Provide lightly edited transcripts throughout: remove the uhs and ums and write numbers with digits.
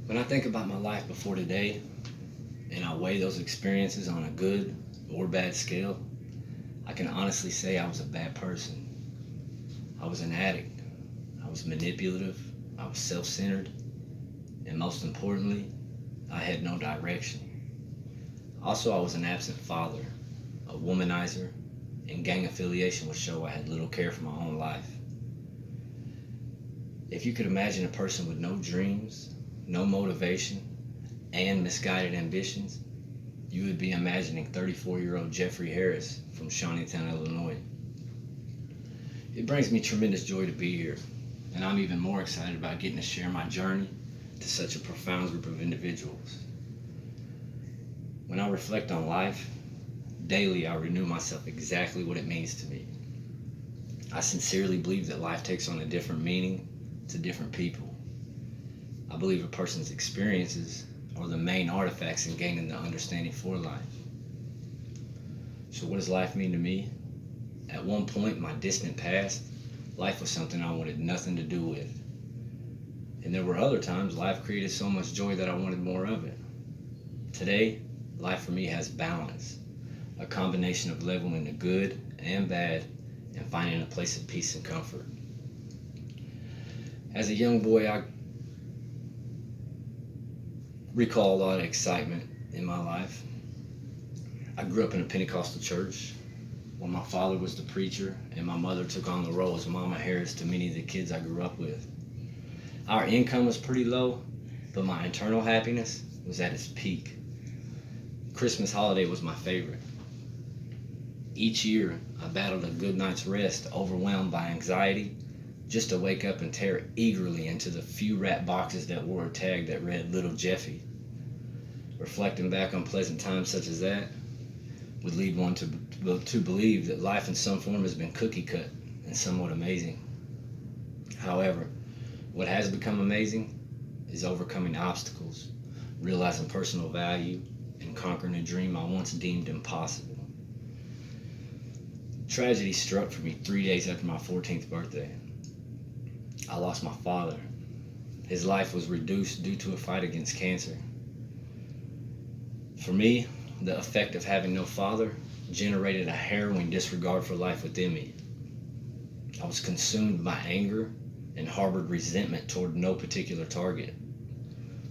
When I think about my life before today and I weigh those experiences on a good or bad scale, I can honestly say I was a bad person. I was an addict. I was manipulative. I was self centered. And most importantly, I had no direction. Also, I was an absent father, a womanizer, and gang affiliation would show I had little care for my own life. If you could imagine a person with no dreams, no motivation, and misguided ambitions, you would be imagining 34-year-old Jeffrey Harris from Shawneetown, Illinois. It brings me tremendous joy to be here, and I'm even more excited about getting to share my journey to such a profound group of individuals. When I reflect on life, daily I renew myself exactly what it means to me. I sincerely believe that life takes on a different meaning to different people. I believe a person's experiences are the main artifacts in gaining the understanding for life. So what does life mean to me? At one point in my distant past, life was something I wanted nothing to do with. And there were other times life created so much joy that I wanted more of it. Today, life for me has balance, a combination of leveling the good and bad and finding a place of peace and comfort. As a young boy, I recall a lot of excitement in my life. I grew up in a Pentecostal church where my father was the preacher and my mother took on the role as Mama Harris to many of the kids I grew up with. Our income was pretty low, but my internal happiness was at its peak. Christmas holiday was my favorite. Each year, I battled a good night's rest, overwhelmed by anxiety, just to wake up and tear eagerly into the few wrapped boxes that wore a tag that read Little Jeffy. Reflecting back on pleasant times such as that would lead one to believe that life in some form has been cookie cut and somewhat amazing. However, what has become amazing is overcoming obstacles, realizing personal value, and conquering a dream I once deemed impossible. Tragedy struck for me 3 days after my 14th birthday. I lost my father. His life was reduced due to a fight against cancer. For me, the effect of having no father generated a harrowing disregard for life within me. I was consumed by anger and harbored resentment toward no particular target.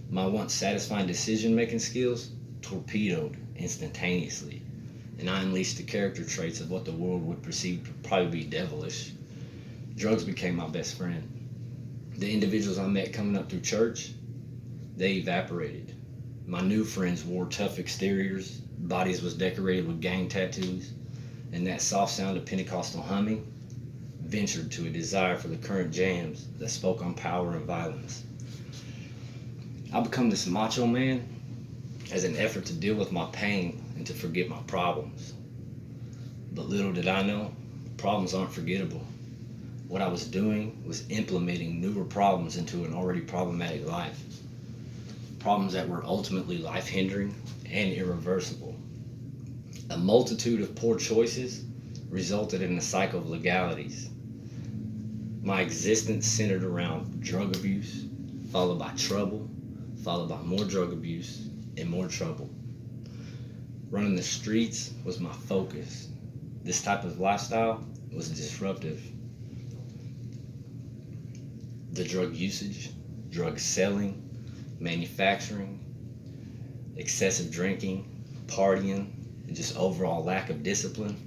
My once satisfying decision-making skills torpedoed instantaneously, and I unleashed the character traits of what the world would perceive to probably be devilish. Drugs became my best friend. The individuals I met coming up through church, they evaporated. My new friends wore tough exteriors, bodies was decorated with gang tattoos, and that soft sound of Pentecostal humming ventured to a desire for the current jams that spoke on power and violence. I become this macho man as an effort to deal with my pain and to forget my problems. But little did I know, problems aren't forgettable. What I was doing was implementing newer problems into an already problematic life. Problems that were ultimately life-hindering and irreversible. A multitude of poor choices resulted in a cycle of legalities. My existence centered around drug abuse, followed by trouble, followed by more drug abuse, and more trouble. Running the streets was my focus. This type of lifestyle was disruptive. The drug usage, drug selling, manufacturing, excessive drinking, partying, and just overall lack of discipline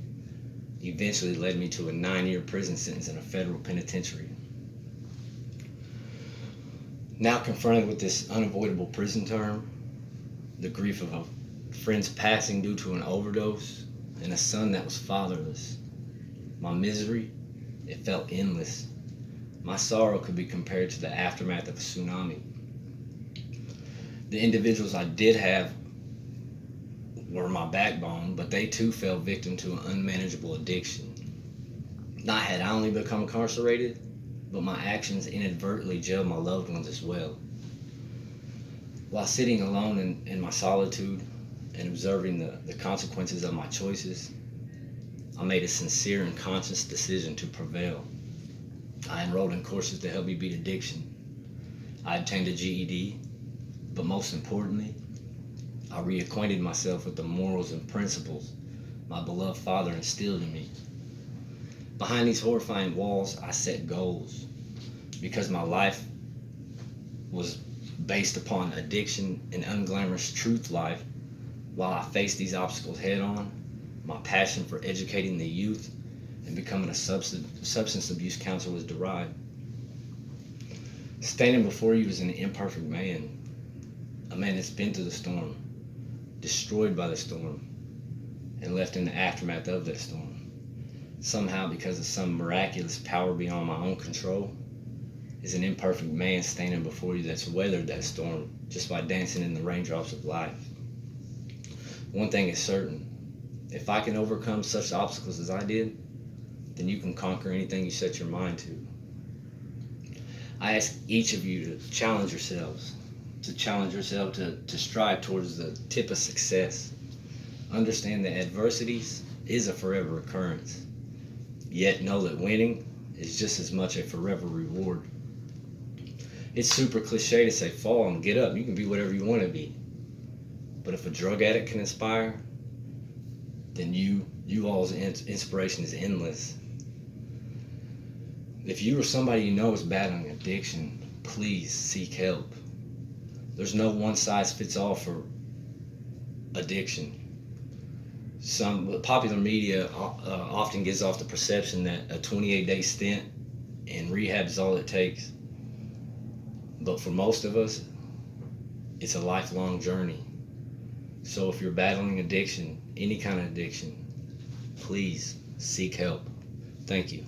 eventually led me to a 9-year prison sentence in a federal penitentiary. Now confronted with this unavoidable prison term, the grief of a friend's passing due to an overdose, and a son that was fatherless, my misery, it felt endless. My sorrow could be compared to the aftermath of a tsunami. The individuals I did have were my backbone, but they too fell victim to an unmanageable addiction. Not had I only become incarcerated, but my actions inadvertently jailed my loved ones as well. While sitting alone in my solitude and observing the consequences of my choices, I made a sincere and conscious decision to prevail. I enrolled in courses to help me beat addiction. I obtained a GED, But most importantly, I reacquainted myself with the morals and principles my beloved Father instilled in me. Behind these horrifying walls, I set goals because my life was based upon addiction and unglamorous truth life. While I faced these obstacles head on, my passion for educating the youth and becoming a substance abuse counselor was derived. Standing before you is an imperfect man, a man that's been through the storm, destroyed by the storm, and left in the aftermath of that storm. Somehow, because of some miraculous power beyond my own control, is an imperfect man standing before you that's weathered that storm just by dancing in the raindrops of life. One thing is certain, if I can overcome such obstacles as I did, then you can conquer anything you set your mind to. I ask each of you to challenge yourselves, to strive towards the tip of success. Understand that adversities is a forever occurrence, yet know that winning is just as much a forever reward. It's super cliche to say fall and get up, you can be whatever you want to be. But if a drug addict can inspire, then you all's inspiration is endless. If you or somebody you know is battling addiction, please seek help. There's no one size fits all for addiction. Some popular media often gives off the perception that a 28-day stint in rehab is all it takes. But for most of us, it's a lifelong journey. So if you're battling addiction, any kind of addiction, please seek help. Thank you.